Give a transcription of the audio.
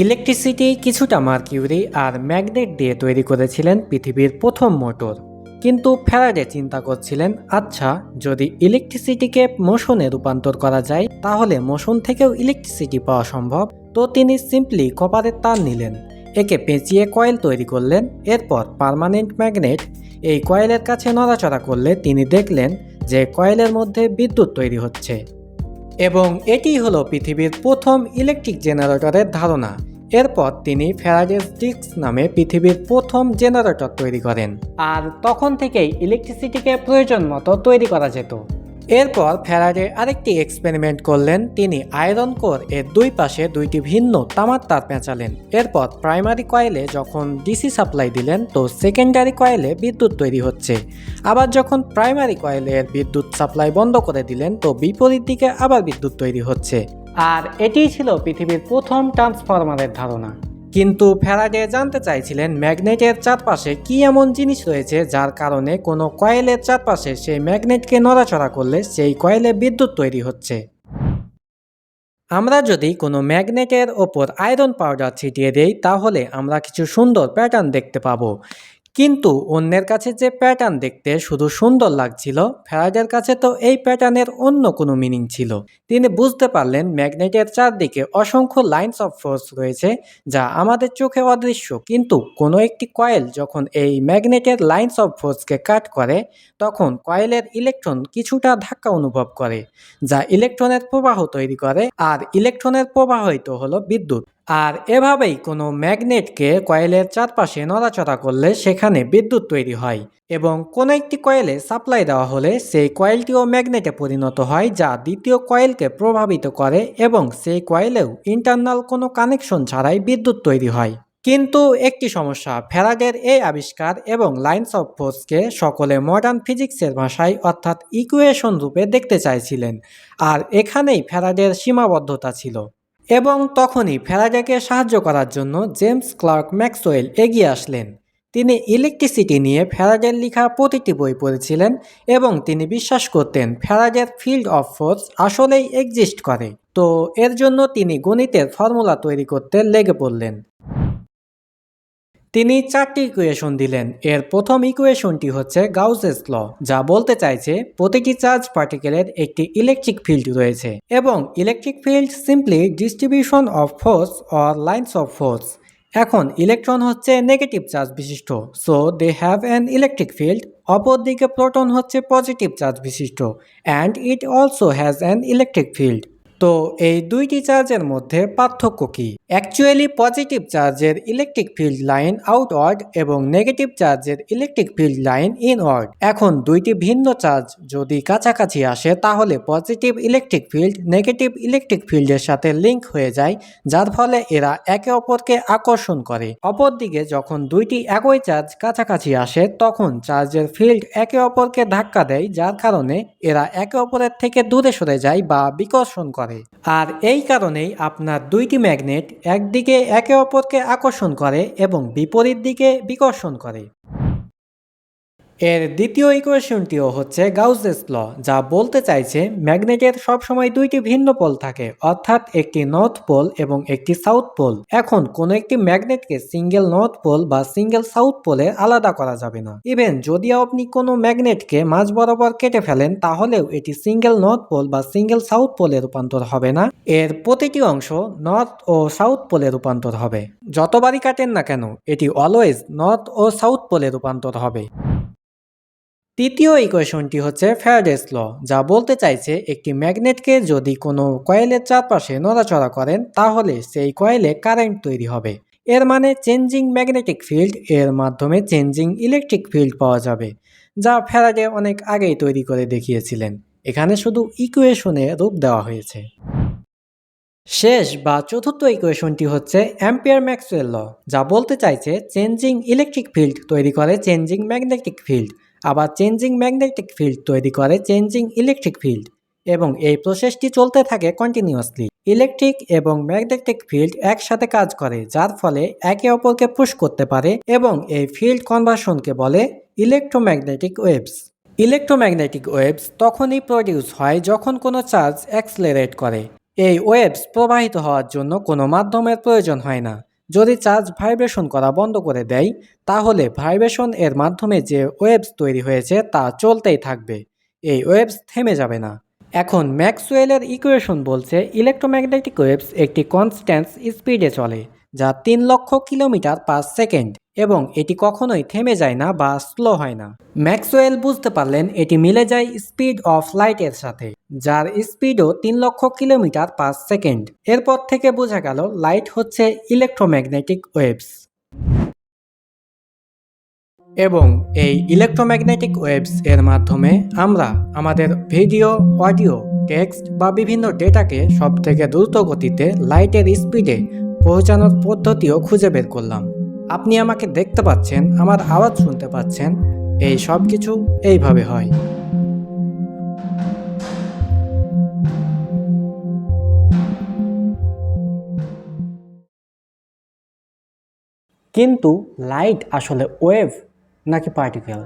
Electricity কিছুটা mercury আর magnet দিয়ে তৈরি করেছিলেন পৃথিবীর প্রথম মোটর। কিন্তু ফ্যারাডে চিন্তা করছিলেন, আচ্ছা, যদি ইলেকট্রিসিটিকে মোশনে রূপান্তর করা যায় তাহলে মোশন থেকেও ইলেকট্রিসিটি পাওয়া সম্ভব। তো তিনি সিম্পলি কপারের তার নিলেন, একে পেঁচিয়ে কয়েল তৈরি করলেন। এরপর পার্মানেন্ট ম্যাগনেট এই কয়েলের কাছে নড়াচড়া করলে তিনি দেখলেন যে কয়েলের মধ্যে বিদ্যুৎ তৈরি হচ্ছে, এবং এটিই হলো পৃথিবীর প্রথম ইলেকট্রিক জেনারেটরের ধারণা। এরপর তিনি ফ্যারাডেস ডিস্ক নামে পৃথিবীর প্রথম জেনারেটর তৈরি করেন, আর তখন থেকেই ইলেকট্রিসিটিকে প্রয়োজন মতো তৈরি করা যেত। এরপর ফ্যারাডে আরেকটি এক্সপেরিমেন্ট করলেন। তিনি আয়রন কোর এর দুই পাশে দুইটি ভিন্ন তামার তার পেঁচালেন। এরপর প্রাইমারি কয়েলে যখন ডিসি সাপ্লাই দিলেন তো সেকেন্ডারি কয়েলে বিদ্যুৎ তৈরি হচ্ছে। আবার যখন প্রাইমারি কয়েলের বিদ্যুৎ সাপ্লাই বন্ধ করে দিলেন তো বিপরীত দিকে আবার বিদ্যুৎ তৈরি হচ্ছে। আর এটিই ছিল পৃথিবীর প্রথম ট্রান্সফরমারের ধারণা। কিন্তু ফ্যারাডে জানতে চাইছিলেন ম্যাগনেটের চারপাশে কি এমন জিনিস রয়েছে যার কারণে কোনো কয়েলের চারপাশে সেই ম্যাগনেটকে নড়াচড়া করলে সেই কয়েলে বিদ্যুৎ তৈরি হচ্ছে। আমরা যদি কোনো ম্যাগনেটের ওপর আয়রন পাউডার ছিটিয়ে দেই তাহলে আমরা কিছু সুন্দর প্যাটার্ন দেখতে পাবো। কিন্তু অন্যের কাছে যে প্যাটার্ন দেখতে শুধু সুন্দর লাগছিল, ফ্যারাডের কাছে তো এই প্যাটার্নের অন্য কোনো মিনিং ছিল। তিনি বুঝতে পারলেন ম্যাগনেটের চারদিকে অসংখ্য লাইনস অফ ফোর্স রয়েছে যা আমাদের চোখে অদৃশ্য, কিন্তু কোনো একটি কয়েল যখন এই ম্যাগনেটের লাইনস অফ ফোর্সকে কাট করে তখন কয়েলের ইলেকট্রন কিছুটা ধাক্কা অনুভব করে, যা ইলেকট্রনের প্রবাহ তৈরি করে, আর ইলেকট্রনের প্রবাহই তো হলো বিদ্যুৎ। আর এভাবেই কোনো ম্যাগনেটকে কয়েলের চারপাশে নড়াচড়া করলে সেখানে বিদ্যুৎ তৈরি হয়, এবং কোনো একটি কয়েলে সাপ্লাই দেওয়া হলে সেই কয়েলটিও ম্যাগনেটে পরিণত হয়, যা দ্বিতীয় কয়েলকে প্রভাবিত করে, এবং সেই কয়েলেও ইন্টারনাল কোনো কানেকশন ছাড়াই বিদ্যুৎ তৈরি হয়। কিন্তু একটি সমস্যা, ফ্যারাডের এই আবিষ্কার এবং লাইনস অফ ফোর্সকে সকলে মডার্ন ফিজিক্সের ভাষায় অর্থাৎ ইকুয়েশন রূপে দেখতে চাইছিলেন, আর এখানেই ফ্যারাডের সীমাবদ্ধতা ছিল। এবং তখনই ফ্যারাডেকে সাহায্য করার জন্য জেমস ক্লার্ক ম্যাক্সওয়েল এগিয়ে আসলেন। তিনি ইলেকট্রিসিটি নিয়ে ফ্যারাডের লেখা প্রতিটি বই পড়েছিলেন, এবং তিনি বিশ্বাস করতেন ফ্যারাডের ফিল্ড অফ ফোর্স আসলেই এক্সিস্ট করে। তো এর জন্য তিনি গণিতের ফর্মুলা তৈরি করতে লেগে পড়লেন। তিনি চারটি ইকুয়েশন দিলেন। এর প্রথম ইকুয়েশনটি হচ্ছে গাউসেস ল, যা বলতে চাইছে প্রতিটি চার্জ পার্টিকেলের একটি ইলেকট্রিক ফিল্ড রয়েছে, এবং electric field simply distribution of force or lines of force. এখন ইলেকট্রন হচ্ছে নেগেটিভ চার্জ বিশিষ্ট, so they have an electric field. অপরদিকে প্রোটন হচ্ছে পজিটিভ চার্জ বিশিষ্ট, and it also has an electric field. তো এই দুইটি চার্জের মধ্যে পার্থক্য কি? অ্যাকচুয়ালি পজিটিভ চার্জের ইলেকট্রিক ফিল্ড লাইন আউটওয়ার্ড এবং নেগেটিভ চার্জের ইলেকট্রিক ফিল্ড লাইন ইনওয়ার্ড। এখন দুইটি ভিন্ন চার্জ যদি কাছাকাছি আসে তাহলে positive electric field negative electric ফিল্ডের সাথে লিঙ্ক হয়ে যায়, যার ফলে এরা একে অপরকে আকর্ষণ করে। অপরদিকে যখন দুইটি একই চার্জ কাছাকাছি আসে তখন চার্জের ফিল্ড একে অপরকে ধাক্কা দেয়, যার কারণে এরা একে অপরের থেকে দূরে সরে যায় বা বিকর্ষণ করে। আর এই কারণেই আপনার দুইটি ম্যাগনেট একদিকে একে অপরকে আকর্ষণ করে এবং বিপরীত দিকে বিকর্ষণ করে। এর দ্বিতীয় ইকুয়েশনটিও হচ্ছে গাউসেস ল, যা বলতে চাইছে ম্যাগনেটের সবসময় দুইটি ভিন্ন পোল থাকে, অর্থাৎ একটি নর্থ পোল এবং একটি সাউথ পোল। এখন কোনো একটি ম্যাগনেটকে সিঙ্গেল নর্থ পোল বা সিঙ্গেল সাউথ পোলে আলাদা করা যাবে না। ইভেন যদি আপনি কোনো ম্যাগনেটকে মাঝ বরাবর কেটে ফেলেন তাহলেও এটি সিঙ্গেল নর্থ পোল বা সিঙ্গেল সাউথ পোলে রূপান্তর হবে না। এর প্রতিটি অংশ নর্থ ও সাউথ পোলে রূপান্তর হবে। যতবারই কাটেন না কেন এটি অলওয়েজ নর্থ ও সাউথ পোলে রূপান্তর হবে। তৃতীয় ইকুয়েশনটি হচ্ছে ফ্যারাডেস ল, যা বলতে চাইছে একটি ম্যাগনেটকে যদি কোনো কয়েলের চারপাশে নড়াচড়া করেন তাহলে সেই কয়েলে কারেন্ট তৈরি হবে। এর মানে চেঞ্জিং ম্যাগনেটিক ফিল্ড এর মাধ্যমে চেঞ্জিং ইলেকট্রিক ফিল্ড পাওয়া যাবে, যা ফ্যারাডে অনেক আগেই তৈরি করে দেখিয়েছিলেন। এখানে শুধু ইকুয়েশনে রূপ দেওয়া হয়েছে। শেষ বা চতুর্থ ইকুয়েশনটি হচ্ছে অ্যাম্পিয়ার ম্যাক্সওয়েল ল, যা বলতে চাইছে চেঞ্জিং ইলেকট্রিক ফিল্ড তৈরি করে চেঞ্জিং ম্যাগনেটিক ফিল্ড, আবার চেঞ্জিং ম্যাগনেটিক ফিল্ড তৈরি করে চেঞ্জিং ইলেকট্রিক ফিল্ড, এবং এই প্রসেসটি চলতে থাকে কন্টিনিউয়াসলি। ইলেকট্রিক এবং ম্যাগনেটিক ফিল্ড একসাথে কাজ করে, যার ফলে একে অপরকে পুশ করতে পারে, এবং এই ফিল্ড কনভার্সনকে বলে ইলেকট্রোম্যাগনেটিক ওয়েভস। ইলেকট্রোম্যাগনেটিক ওয়েভস তখনই প্রডিউস হয় যখন কোনো চার্জ অ্যাক্সেলারেট করে। এই ওয়েভস প্রবাহিত হওয়ার জন্য কোনো মাধ্যমের প্রয়োজন হয় না। যদি চার্জ ভাইব্রেশন করা বন্ধ করে দেয়, তাহলে ভাইব্রেশন এর মাধ্যমে যে ওয়েভস তৈরি হয়েছে তা চলতেই থাকবে। এই ওয়েভস থেমে যাবে না। এখন ম্যাক্সওয়েলের ইকুয়েশন বলছে ইলেকট্রোম্যাগনেটিক ওয়েভস একটি কনস্ট্যান্ট স্পিডে চলে, যা 3 লক্ষ কিলোমিটার/সেকেন্ড, এবং এটি কখনোই থেমে যায় না বা স্লো হয় না। ম্যাক্সওয়েল বুঝতে পারলেন এটি মিলে যায় স্পিড অফ লাইটের সাথে, যার স্পিডও 3 লক্ষ কিলোমিটার/সেকেন্ড। এরপর থেকে বোঝা গেল লাইট হচ্ছে ইলেকট্রোম্যাগনেটিক ওয়েভস। এবং এই ইলেকট্রোম্যাগনেটিক ওয়েভস এর মাধ্যমে আমরা আমাদের ভিডিও, অডিও, টেক্সট বা বিভিন্ন ডেটাকে সবথেকে দ্রুত গতিতে লাইটের স্পিডে পৌঁছানোর পদ্ধতিও খুঁজে বের করলাম। আপনি আমাকে দেখতে পাচ্ছেন, আমার আওয়াজ শুনতে পাচ্ছেন, এই সব কিছু এইভাবে হয়। কিন্তু লাইট আসলে ওয়েভ নাকি পার্টিকেল?